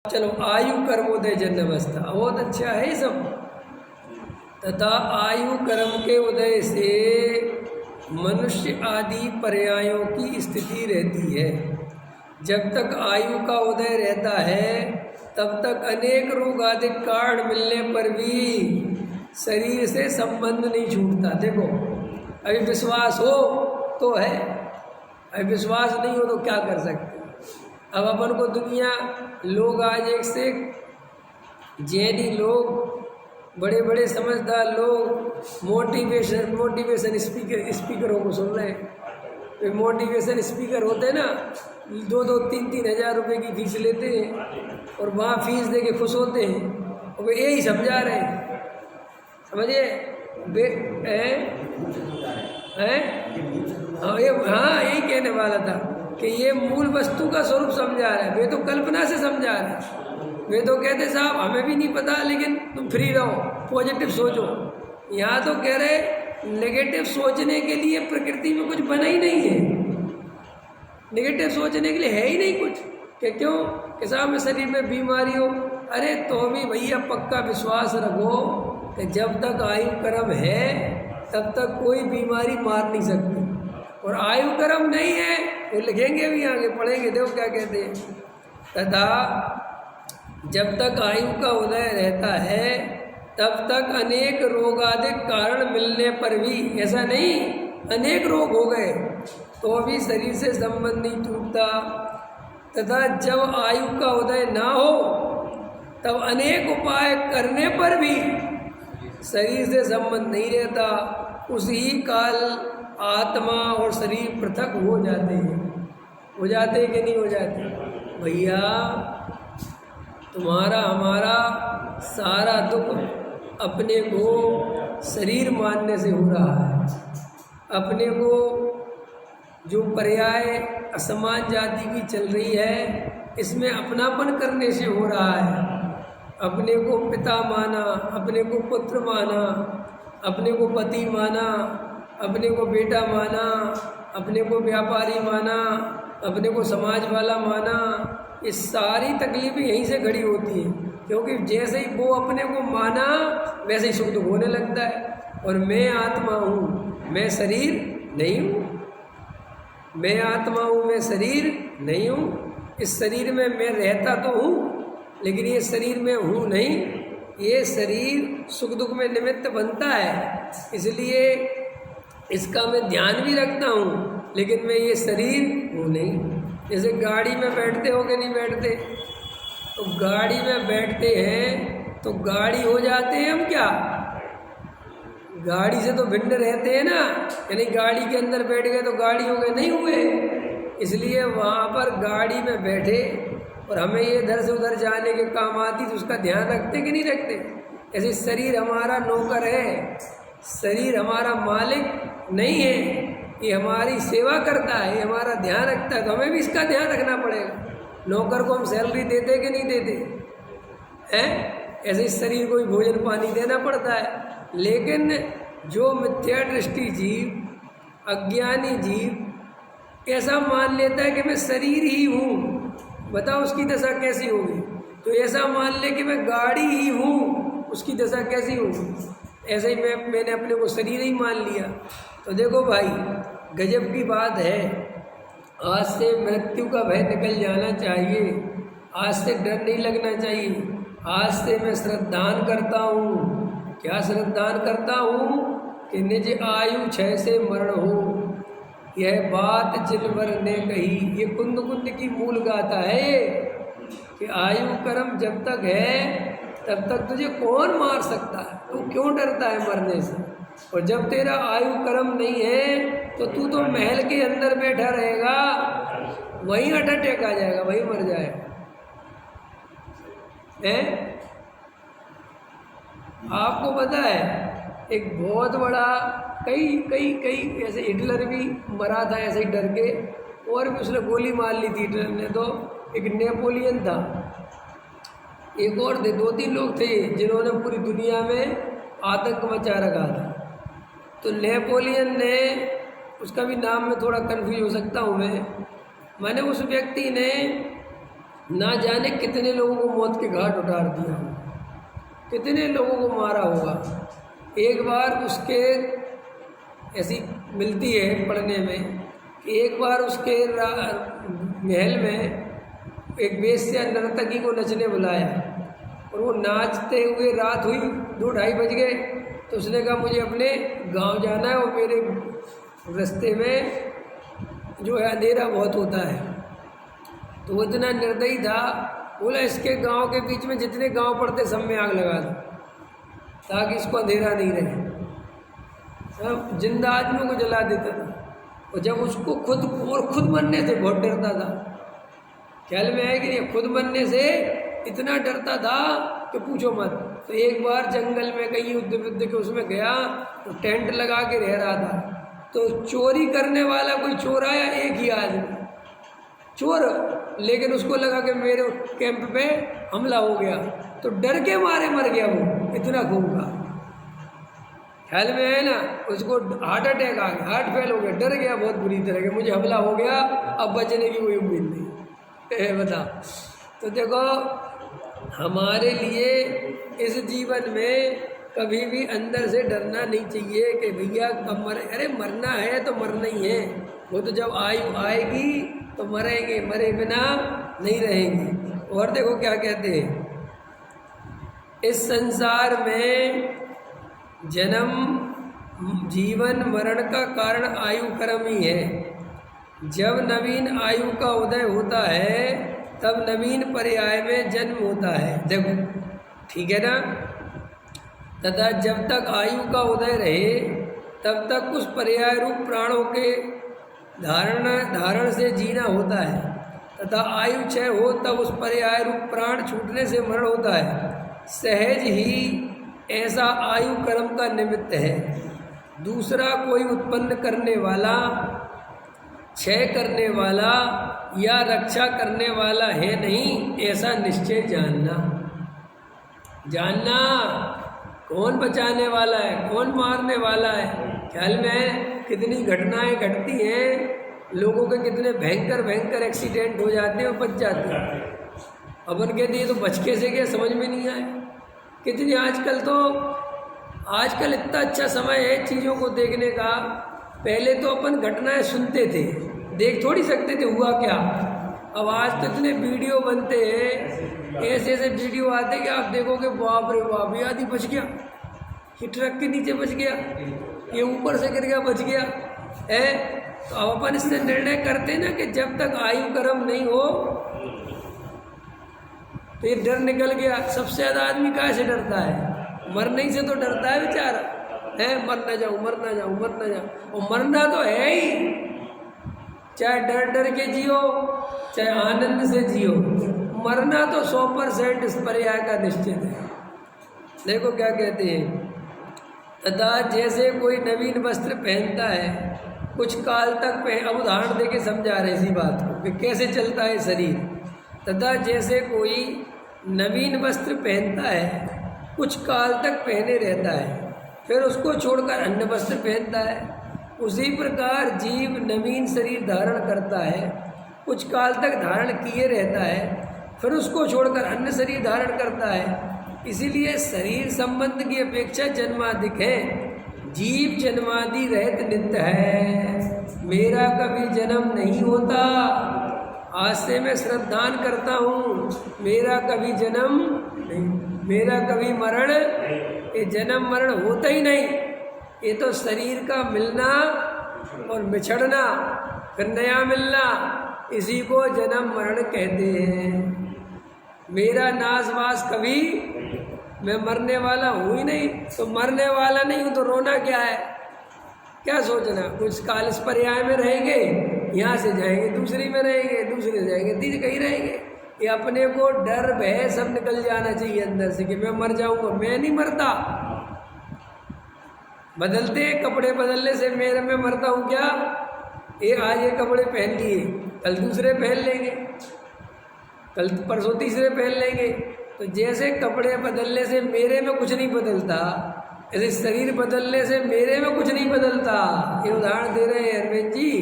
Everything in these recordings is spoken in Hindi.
चलो आयु कर्मोदय जन्मावस्था बहुत अच्छा है सब। तथा आयु कर्म के उदय से मनुष्य आदि पर्यायों की स्थिति रहती है। जब तक आयु का उदय रहता है तब तक अनेक रोग आदि कारण मिलने पर भी शरीर से संबंध नहीं छूटता। देखो अभी विश्वास हो तो है, अभी विश्वास नहीं हो तो क्या कर सकते। अब अपन को दुनिया लोग आज एक से जैनी लोग, बड़े बड़े समझदार लोग मोटिवेशन स्पीकरों को सुन रहे हैं। मोटिवेशन स्पीकर होते ना 2-3 हज़ार रुपये की फीस लेते हैं और वहाँ फीस दे के खुश होते हैं और वे यही समझा रहे हैं, समझिए हाँ यही कहने वाला था कि ये मूल वस्तु का स्वरूप समझा रहे हैं। वे तो कल्पना से समझा रहे हैं। वे तो कहते साहब हमें भी नहीं पता लेकिन तुम फ्री रहो, पॉजिटिव सोचो। यहाँ तो कह रहे नेगेटिव सोचने के लिए प्रकृति में कुछ बना ही नहीं है, नेगेटिव सोचने के लिए है ही नहीं कुछ। कि क्यों कि साहब में शरीर में बीमारी हो, अरे तो भी भैया पक्का विश्वास रखो कि जब तक आयु कर्म है तब तक कोई बीमारी मार नहीं सकती। और आयु कर्म नहीं है वो लिखेंगे भी आगे पढ़ेंगे, देखो क्या कहते हैं। तथा जब तक आयु का उदय रहता है तब तक अनेक रोगादिक कारण मिलने पर भी, ऐसा नहीं अनेक रोग हो गए तो भी शरीर से संबंध नहीं टूटता। तथा जब आयु का उदय ना हो तब अनेक उपाय करने पर भी शरीर से संबंध नहीं रहता। उसी काल आत्मा और शरीर पृथक हो जाते हैं। हो जाते कि नहीं हो जाते भैया? तुम्हारा हमारा सारा दुख अपने को शरीर मानने से हो रहा है। अपने को जो पर्याय असमान जाति की चल रही है इसमें अपनापन करने से हो रहा है। अपने को पिता माना, अपने को पुत्र माना, अपने को पति माना, अपने को बेटा माना, अपने को व्यापारी माना, अपने को समाज वाला माना। ये सारी तकलीफें यहीं से खड़ी होती हैं, क्योंकि जैसे ही वो अपने को माना वैसे ही सुख दुख होने लगता है। और मैं आत्मा हूँ, मैं शरीर नहीं हूँ। मैं आत्मा हूँ, मैं शरीर नहीं हूँ। इस शरीर में मैं रहता तो हूँ लेकिन ये शरीर में हूँ नहीं। ये शरीर सुख दुख में निमित्त बनता है, इसलिए इसका मैं ध्यान भी रखता हूँ लेकिन मैं ये शरीर हूँ नहीं। जैसे गाड़ी में बैठते हो कि नहीं बैठते, तो गाड़ी में बैठते हैं तो गाड़ी हो जाते हैं हम क्या? गाड़ी से तो भिन्न रहते हैं ना, यानी गाड़ी के अंदर बैठ गए तो गाड़ी हो गए, नहीं हुए। इसलिए वहाँ पर गाड़ी में बैठे और हमें ये इधर से उधर जाने के काम आती तो उसका ध्यान रखते कि नहीं रखते? ऐसे शरीर हमारा नौकर है, शरीर हमारा मालिक नहीं है। ये हमारी सेवा करता है, ये हमारा ध्यान रखता है, तो हमें भी इसका ध्यान रखना पड़ेगा। नौकर को हम सैलरी देते कि नहीं देते हैं? ऐसे इस शरीर को भी भोजन पानी देना पड़ता है। लेकिन जो मिथ्या दृष्टि जीव, अज्ञानी जीव ऐसा मान लेता है कि मैं शरीर ही हूँ, बताओ उसकी दशा कैसी होगी? तो ऐसा मान ले कि मैं गाड़ी ही हूँ, उसकी दशा कैसी होगी? ऐसे ही मैंने अपने को शरीर ही मान लिया। तो देखो भाई गजब की बात है। आज से मृत्यु का भय निकल जाना चाहिए, आज से डर नहीं लगना चाहिए। आज से मैं श्रद्धान करता हूँ। क्या श्रद्धान करता हूँ? कि निज आयु क्षय से मरण हो, यह बात जिनवर ने कही। ये कुंद कुंद की मूल गाथा है ये, कि आयु कर्म जब तक है तब तक तुझे कौन मार सकता है? तू क्यों डरता है मरने से? और जब तेरा आयु कर्म नहीं है तो तू तो महल के अंदर बैठा रहेगा, वहीं हार्ट अटैक आ जाएगा, वहीं मर जाएगा। आपको पता है एक बहुत बड़ा कई ऐसे हिटलर भी मरा था ऐसे ही डर के, और भी उसने गोली मार ली थी हिटलर ने। तो एक नेपोलियन था, एक और थे, 2-3 लोग थे जिन्होंने पूरी दुनिया में आतंक मचा रखा था। तो नेपोलियन ने, उसका भी नाम में थोड़ा कन्फ्यूज हो सकता हूँ मैंने उस व्यक्ति ने ना जाने कितने लोगों को मौत के घाट उतार दिया, कितने लोगों को मारा होगा। एक बार उसके ऐसी मिलती है पढ़ने में कि एक बार उसके महल में एक वेश्या नर्तकी को नचने बुलाया और वो नाचते हुए रात हुई, 2-2:30 बज गए। तो उसने कहा मुझे अपने गांव जाना है और मेरे रास्ते में जो है अंधेरा बहुत होता है। तो वो इतना निर्दयी था, बोला इसके गांव के बीच में जितने गांव पड़ते सब में आग लगा दो ताकि इसको अंधेरा नहीं रहे। सब जिंदा आदमियों को जला देता था। और जब उसको खुद मरने से बहुत डरता था, ख्याल में आया कि नहीं, खुद मरने से इतना डरता था कि पूछो मत। तो एक बार जंगल में कहीं युद्ध के उसमें गया तो टेंट लगा के रह रहा था। तो चोरी करने वाला कोई चोर आया, एक ही आदमी चोर, लेकिन उसको लगा कि मेरे कैंप पे हमला हो गया तो डर के मारे मर गया वो, इतना खून का। ख्याल में है ना, उसको हार्ट अटैक आ गया, हार्ट फेल हो गया, डर गया बहुत बुरी तरह के, मुझे हमला हो गया अब बचने की कोई उम्मीद नहीं। बता, तो देखो हमारे लिए इस जीवन में कभी भी अंदर से डरना नहीं चाहिए कि भैया कब मरे। अरे मरना है तो मरना ही है, वो तो जब आयु आएगी तो मरेंगे, मरे बिना नहीं रहेंगे। और देखो क्या कहते हैं, इस संसार में जन्म जीवन मरण का कारण आयु कर्म ही है। जब नवीन आयु का उदय होता है तब नवीन पर्याय में जन्म होता है। देखो ठीक है ना, तथा जब तक आयु का उदय रहे तब तक उस पर्याय रूप प्राणों के धारण से जीना होता है, तथा आयु क्षय हो तब उस पर्याय रूप प्राण छूटने से मरण होता है। सहज ही ऐसा आयु कर्म का निमित्त है। दूसरा कोई उत्पन्न करने वाला, क्षय करने वाला या रक्षा करने वाला है नहीं, ऐसा निश्चय जानना। कौन बचाने वाला है, कौन मारने वाला है। ख्याल में कितनी घटनाएं घटती हैं, लोगों के कितने भयंकर एक्सीडेंट हो जाते हैं और बच जाते हैं। अपन कहते हैं तो बच कैसे गया, समझ में नहीं आया। कितनी आजकल इतना अच्छा समय है चीज़ों को देखने का। पहले तो अपन घटनाएं सुनते थे, देख थोड़ी सकते थे हुआ क्या। अब आज तो इतने वीडियो बनते हैं, ऐसे वीडियो आते कि आप देखोगे बाप रे बाप, ये आदमी बच गया, ये ट्रक के नीचे बच गया, ये ऊपर से गिर गया बच गया है। तो अब अपन इससे निर्णय करते हैं ना कि जब तक आयु कर्म नहीं हो तो ये डर निकल गया। सबसे ज़्यादा आदमी कहाँ से डरता है, मरने से तो डरता है बेचारा, है मर ना जाऊँ। और मरना तो है ही, चाहे डर के जियो चाहे आनंद से जियो, मरना तो 100% इस पर्याय का निश्चित है। देखो क्या कहते हैं, तथा जैसे कोई नवीन वस्त्र पहनता है कुछ काल तक अब उदाहरण देके समझा रहे इसी बात को कि कैसे चलता है शरीर। तथा जैसे कोई नवीन वस्त्र पहनता है कुछ काल तक पहने रहता है, फिर उसको छोड़कर अन्य वस्त्र पहनता है, उसी प्रकार जीव नवीन शरीर धारण करता है, कुछ काल तक धारण किए रहता है, फिर उसको छोड़कर अन्य शरीर धारण करता है। इसीलिए शरीर संबंध की अपेक्षा जन्माधिक है। जीव जन्मादि रहित नित्य है, मेरा कभी जन्म नहीं होता। आज से मैं श्रद्धान करता हूँ, मेरा कभी जन्म नहीं, मेरा कभी मरण, ये जन्म मरण होता ही नहीं। ये तो शरीर का मिलना और बिछड़ना फिर नया मिलना, इसी को जन्म मरण कहते हैं। मेरा नाशवास कभी, मैं मरने वाला हूँ ही नहीं, तो मरने वाला नहीं हूँ तो रोना क्या है, क्या सोचना। कुछ काल इस पर्याय में रहेंगे, यहाँ से जाएंगे दूसरी में रहेंगे, दूसरे से जाएंगे तीसरी, कहीं रहेंगे। ये अपने को डर भय सब निकल जाना चाहिए अंदर से कि मैं मर जाऊँगा। मैं नहीं मरता, बदलते कपड़े बदलने से मैं मरता हूँ क्या। ये आज ये कपड़े पहन लिए, कल दूसरे पहन लेंगे, कल परसों तीसरे पहन लेंगे। तो जैसे कपड़े बदलने से मेरे में कुछ नहीं बदलता, ऐसे शरीर बदलने से मेरे में कुछ नहीं बदलता। ये उदाहरण दे रहे हैं अरविंद जी,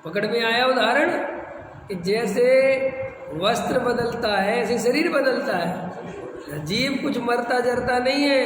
पकड़ में आया उदाहरण कि जैसे वस्त्र बदलता है ऐसे शरीर बदलता है। जीव कुछ मरता जरता नहीं है,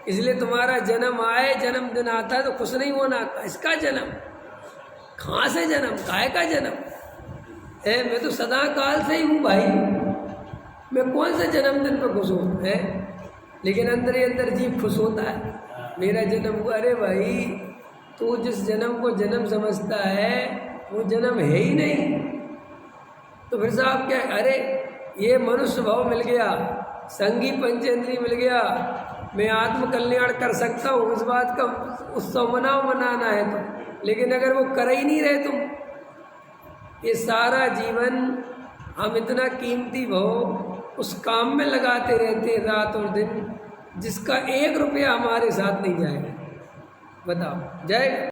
इसलिए तुम्हारा जन्म आए, जन्मदिन आता है तो खुश नहीं होना। इसका जन्म कहाँ से जन्म, काय का जन्म है? मैं तो सदा काल से ही हूँ भाई, मैं कौन सा जन्मदिन पर खुश हूँ है? लेकिन अंदर ही अंदर जीव खुश होता है, मेरा जन्म हुआ। अरे भाई तू जिस जन्म को जन्म समझता है वो जन्म है ही नहीं। तो फिर साहब क्या, अरे ये मनुष्य भाव मिल गया, संगी पंचेंद्री मिल गया, मैं आत्म कल्याण कर सकता हूँ, इस बात का उत्सव मनाना है तो। लेकिन अगर वो कर ही नहीं रहे तुम, ये सारा जीवन हम इतना कीमती भाव उस काम में लगाते रहते रात और दिन, जिसका 1 रुपया हमारे साथ नहीं जाएगा। बताओ जाएगा?